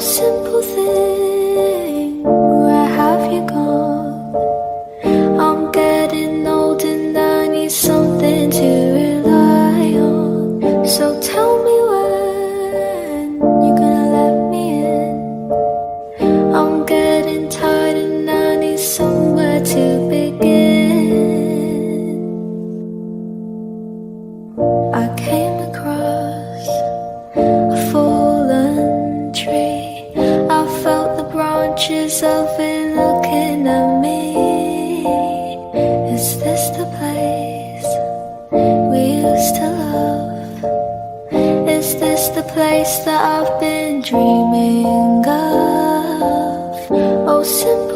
simple thing, where have you gone? I'm getting old and I need something to rely on. So tell me when you're gonna let me in. I'm getting tired and I need somewhere to begin. I came across a fallen tree. I felt the branches of it looking at me. Is this the place we used to love? Is this the place that I've been dreaming of? Oh, simple